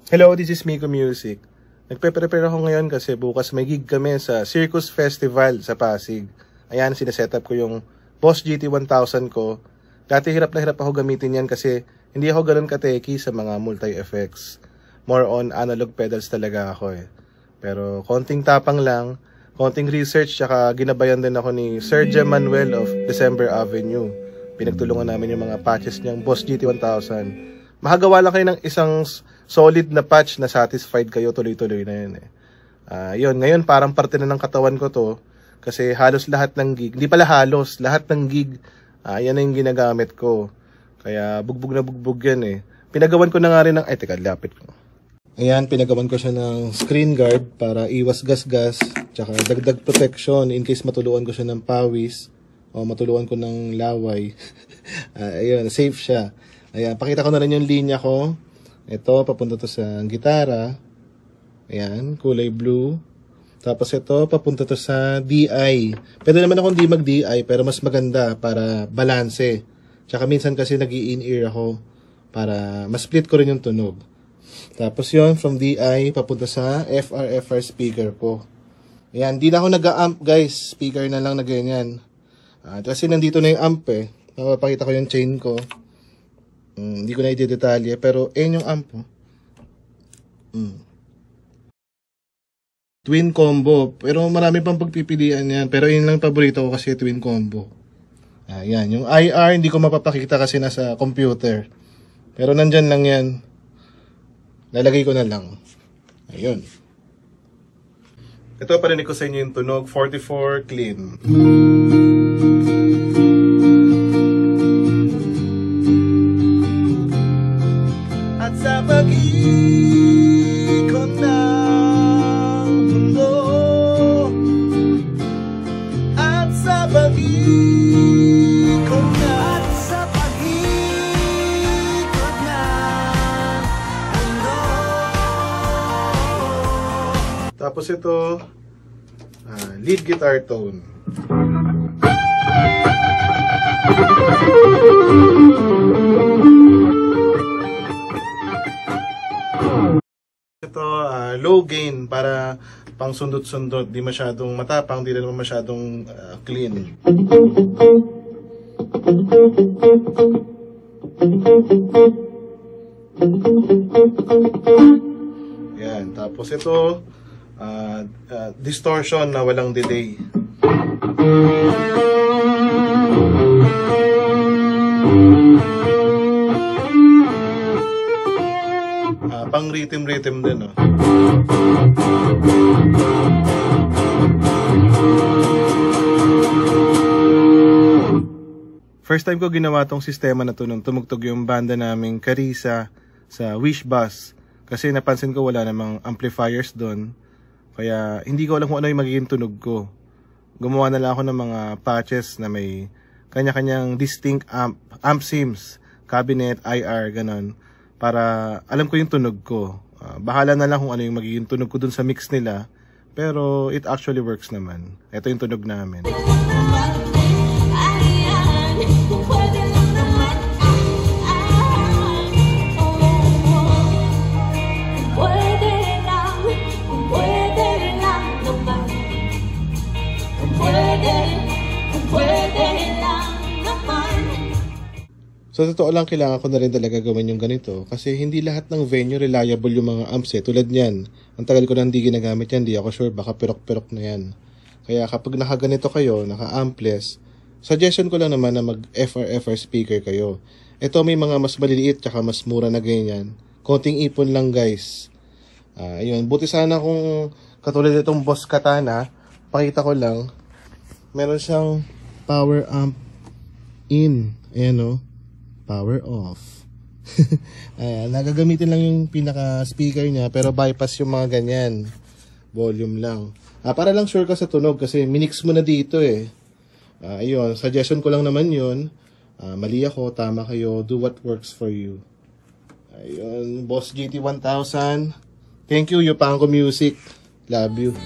Hello, this is Miko Music. Nagpe-prepare ako ngayon kasi bukas may gig kami sa Circus Festival sa Pasig. Ayan, sineset up ko yung Boss GT1000 ko. Dati hirap na hirap ako gamitin yan kasi hindi ako ganun kateki sa mga multi-effects. More on analog pedals talaga ako eh. Pero konting tapang lang, konting research, tsaka ginabayan din ako ni Sir Jem Manuel of December Avenue. Pinagtulungan namin yung mga patches niyang Boss GT1000. Makagawa lang kayo ng isang solid na patch na satisfied kayo, tuloy-tuloy na yun eh. Yun, ngayon parang parte na ng katawan ko to kasi halos lahat ng gig, hindi pala halos, lahat ng gig, yan na yung ginagamit ko. Kaya bugbog na bugbog yan eh. Pinagawan ko na nga rin ng, ay teka, lapit ko. Ayan, pinagawan ko siya ng screen guard para iwas gas-gas, tsaka dagdag protection in case matuluan ko siya ng pawis o matuluan ko ng laway. Ayun, safe siya. Ayan, pakita ko na rin yung linya ko. Ito, papunta to sa gitara. Ayan, kulay blue. Tapos ito, papunta to sa DI. Pwede naman akong di mag-DI, pero mas maganda para balanse. Tsaka minsan kasi nag-i-in-ear ako para ma-split ko rin yung tunog. Tapos yun, from DI, papunta sa FR speaker ko. Ayan, di na ako nag-amp guys. Speaker na lang na ganyan. Kasi nandito na yung amp eh. Napapakita ko yung chain ko. Hindi ko na i-detalye, pero yung amp. Twin combo. Pero marami pang pagpipilian yan. Pero yun lang paborito ko kasi twin combo. Ayan. Yung IR, hindi ko mapapakita kasi nasa computer. Pero nandyan lang yan. Lalagay ko na lang. Ayun. Ito, parinig ko sa inyo yung tunog. 44 clean. Sa pag-ikot ng mundo at sa pag-ikot ng mundo. Tapos ito, lead guitar tone. Ito, low gain para pang sundot-sundot, di masyadong matapang, di naman masyadong clean. Yan, tapos ito, distortion na walang delay. Pang rhythm din, no? First time ko ginawa tong sistema na to nung tumugtog yung banda naming Carissa sa Wish Bus. Kasi napansin ko wala namang amplifiers doon. Kaya hindi ko alam kung ano yung magiging tunog ko. Gumawa na lang ako ng mga patches na may kanya-kanyang distinct amp sims, cabinet, IR, ganon. Para alam ko yung tunog ko. Bahala na lang kung ano yung magiging tunog ko dun sa mix nila. Pero it actually works naman. Ito yung tunog namin. So, totoo lang, kailangan ko na rin talaga gawin yung ganito kasi hindi lahat ng venue reliable yung mga amps eh. Tulad niyan, ang tagal ko na hindi ginagamit yan, di ako sure, baka pirok-pirok na yan. Kaya kapag nakaganito kayo, naka-ampless, suggestion ko lang naman na mag-FR speaker kayo. Ito may mga mas maliliit tsaka mas mura na ganyan. Konting ipon lang guys. Ayun, buti sana kung katulad itong Boss Katana, pakita ko lang, meron siyang power amp in. Ayan o. Power off. Ayan, nagagamitin lang yung pinaka speaker niya pero bypass yung mga ganyan. Volume lang. Para lang sure ka sa tunog kasi minix mo na dito eh. Ayun, suggestion ko lang naman yun. Mali ako, tama kayo. Do what works for you. Ayun, Boss GT1000. Thank you, Yupango Music. Love you.